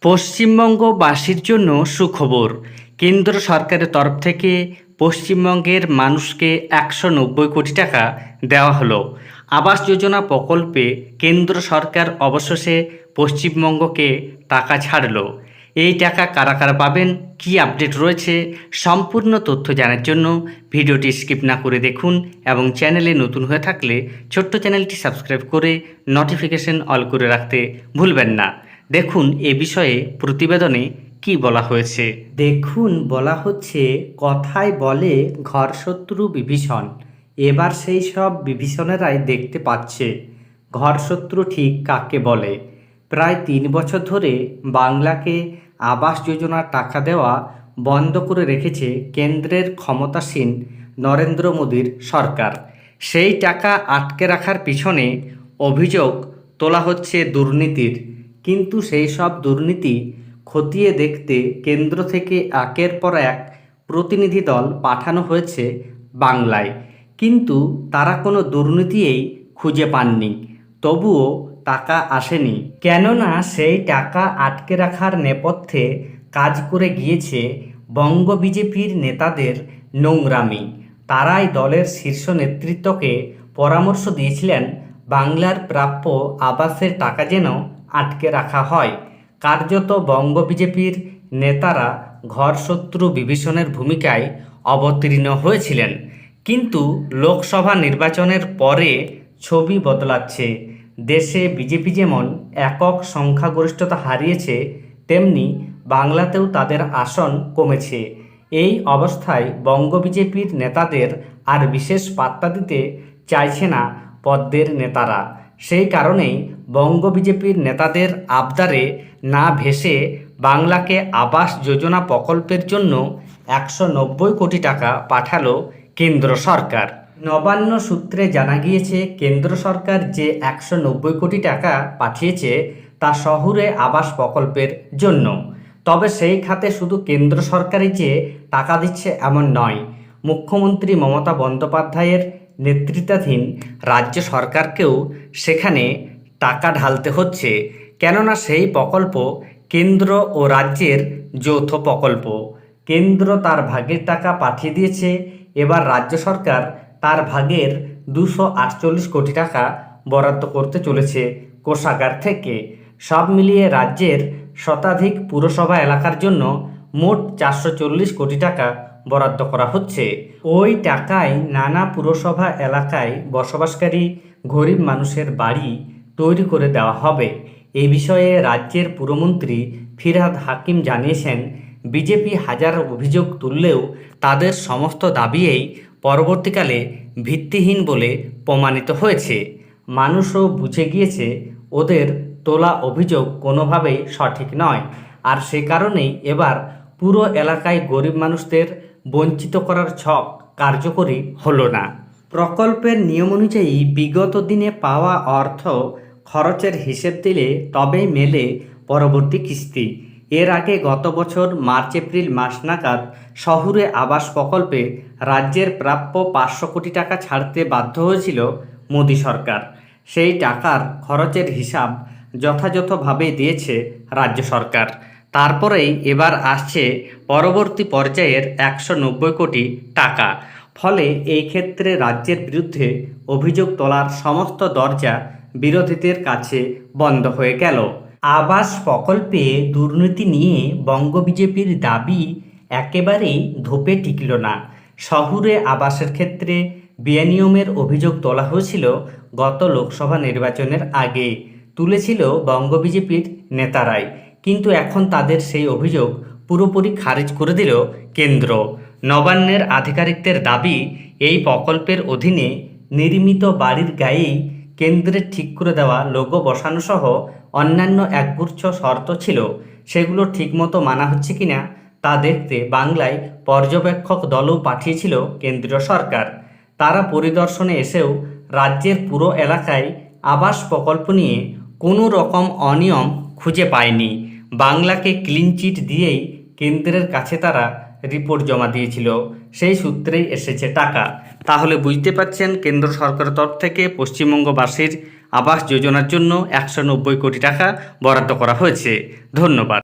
পশ্চিমবঙ্গবাসীর জন্য সুখবর। কেন্দ্র সরকারের তরফ থেকে পশ্চিমবঙ্গের মানুষকে 190 কোটি টাকা দেওয়া হলো। আবাস যোজনা প্রকল্পে কেন্দ্র সরকার অবশেষে পশ্চিমবঙ্গকে টাকা ছাড়লো। এই টাকা কারা কারা পাবেন, কী আপডেট রয়েছে, সম্পূর্ণ তথ্য জানার জন্য ভিডিওটি স্কিপ না করে দেখুন এবং চ্যানেলে নতুন হয়ে থাকলে ছোট্ট চ্যানেলটি সাবস্ক্রাইব করে নোটিফিকেশন অল করে রাখতে ভুলবেন না। দেখুন এ বিষয়ে প্রতিবেদনে কি বলা হয়েছে। দেখুন, বলা হচ্ছে, কথায় বলে ঘরশত্রু বিভীষণ। এবার সেই সব বিভীষণেরাই দেখতে পাচ্ছে ঘরশত্রু ঠিক কাকে বলে। প্রায় 3 বছর ধরে বাংলাকে আবাস যোজনার টাকা দেওয়া বন্ধ করে রেখেছে কেন্দ্রের ক্ষমতাসীন নরেন্দ্র মোদীর সরকার। সেই টাকা আটকে রাখার পিছনে অভিযোগ তোলা হচ্ছে দুর্নীতির, কিন্তু সেই সব দুর্নীতি খতিয়ে দেখতে কেন্দ্র থেকে একের পর এক প্রতিনিধি দল পাঠানো হয়েছে বাংলায়, কিন্তু তারা কোনো দুর্নীতিই খুঁজে পাননি। তবুও টাকা আসেনি, কেননা সেই টাকা আটকে রাখার নেপথ্যে কাজ করে গিয়েছে বঙ্গ বিজেপির নেতাদের নোংরামি। তারাই দলের শীর্ষ নেতৃত্বকে পরামর্শ দিয়েছিলেন বাংলার প্রাপ্য আবাসের টাকা যেন আটকে রাখা হয়। কার্যত বঙ্গ বিজেপির নেতারা ঘরশত্রু বিভীষণের ভূমিকায় অবতীর্ণ হয়েছিলেন। কিন্তু লোকসভা নির্বাচনের পরে ছবি বদলাচ্ছে। দেশে বিজেপি যেমন একক সংখ্যাগরিষ্ঠতা হারিয়েছে, তেমনি বাংলাতেও তাদের আসন কমেছে। এই অবস্থায় বঙ্গ বিজেপির নেতাদের আর বিশেষ পাত্তা দিতে চাইছে না পদ্মের নেতারা। সেই কারণেই বঙ্গ বিজেপির নেতাদের আবদারে না ভেসে বাংলাকে আবাস যোজনা প্রকল্পের জন্য 190 কোটি টাকা পাঠালো কেন্দ্র সরকার। নবান্ন সূত্রে জানা গিয়েছে, কেন্দ্র সরকার যে 190 কোটি টাকা পাঠিয়েছে তা শহুরে আবাস প্রকল্পের জন্য। তবে সেই খাতে শুধু কেন্দ্র সরকারই যে টাকা দিচ্ছে এমন নয়, মুখ্যমন্ত্রী মমতা বন্দ্যোপাধ্যায়ের নেতৃত্বাধীন রাজ্য সরকারকেও সেখানে টাকা ঢালতে হচ্ছে, কেননা সেই প্রকল্প কেন্দ্র ও রাজ্যের যৌথ প্রকল্প। কেন্দ্র তার ভাগের টাকা পাঠিয়ে দিয়েছে, এবার রাজ্য সরকার তার ভাগের 248 কোটি টাকা বরাদ্দ করতে চলেছে কোষাগার থেকে। সব মিলিয়ে রাজ্যের শতাধিক পুরসভা এলাকার জন্য মোট 440 কোটি টাকা বরাদ্দ করা হচ্ছে। ওই টাকায় নানা পুরসভা এলাকায় বসবাসকারী গরিব মানুষের বাড়ি তৈরি করে দেওয়া হবে। এ বিষয়ে রাজ্যের পুরমন্ত্রী ফিরহাদ হাকিম জানিয়েছেন, বিজেপি হাজার অভিযোগ তুললেও তাদের সমস্ত দাবিই পরবর্তীকালে ভিত্তিহীন বলে প্রমাণিত হয়েছে। মানুষও বুঝে গিয়েছে ওদের তোলা অভিযোগ কোনোভাবেই সঠিক নয়, আর সে কারণেই এবার পুরো এলাকায় গরিব মানুষদের বঞ্চিত করার ছক কার্যকরী হলো না। প্রকল্পের নিয়ম অনুযায়ী বিগত দিনে পাওয়া অর্থ খরচের হিসেব দিলে তবেই মেলে পরবর্তী কিস্তি। এর আগে গত বছর মার্চ এপ্রিল মাস নাগাদ শহুরে আবাস প্রকল্পে রাজ্যের প্রাপ্য 500 কোটি টাকা ছাড়তে বাধ্য হয়েছিল মোদী সরকার। সেই টাকার খরচের হিসাব যথাযথভাবে দিয়েছে রাজ্য সরকার। তারপরেই এবার আসছে পরবর্তী পর্যায়ের 190 কোটি টাকা। ফলে এই ক্ষেত্রে রাজ্যের বিরুদ্ধে অভিযোগ তোলার সমস্ত দরজা বিরোধীদের কাছে বন্ধ হয়ে গেল। আবাস প্রকল্পে দুর্নীতি নিয়ে বঙ্গ বিজেপির দাবি একেবারেই ধোপে টিকল না। শহুরে আবাসের ক্ষেত্রে বেনিয়মের অভিযোগ তোলা হয়েছিল গত লোকসভা নির্বাচনের আগে, তুলেছিল বঙ্গ বিজেপির নেতারাই, কিন্তু এখন তাদের সেই অভিযোগ পুরোপুরি খারিজ করে দিল কেন্দ্র। নবান্নের আধিকারিকদের দাবি, এই প্রকল্পের অধীনে নির্মিত বাড়ির গায়েই কেন্দ্রের ঠিক করে দেওয়া লোগো বসানো সহ অন্যান্য একগুচ্ছ শর্ত ছিল, সেগুলো ঠিকমতো মানা হচ্ছে কিনা তা দেখতে বাংলায় পর্যবেক্ষক দলও পাঠিয়েছিল কেন্দ্রীয় সরকার। তারা পরিদর্শনে এসেও রাজ্যের পুরো এলাকায় আবাস প্রকল্প নিয়ে কোনো রকম অনিয়ম খুঁজে পায়নি। বাংলাকে ক্লিন চিট দিয়েই কেন্দ্রের কাছে তারা রিপোর্ট জমা দিয়েছিল। সেই সূত্রেই এসেছে টাকা। তাহলে বুঝতে পারছেন, কেন্দ্র সরকারের তরফ থেকে পশ্চিমবঙ্গবাসীর আবাস যোজনার জন্য 190 কোটি টাকা বরাদ্দ করা হয়েছে। ধন্যবাদ।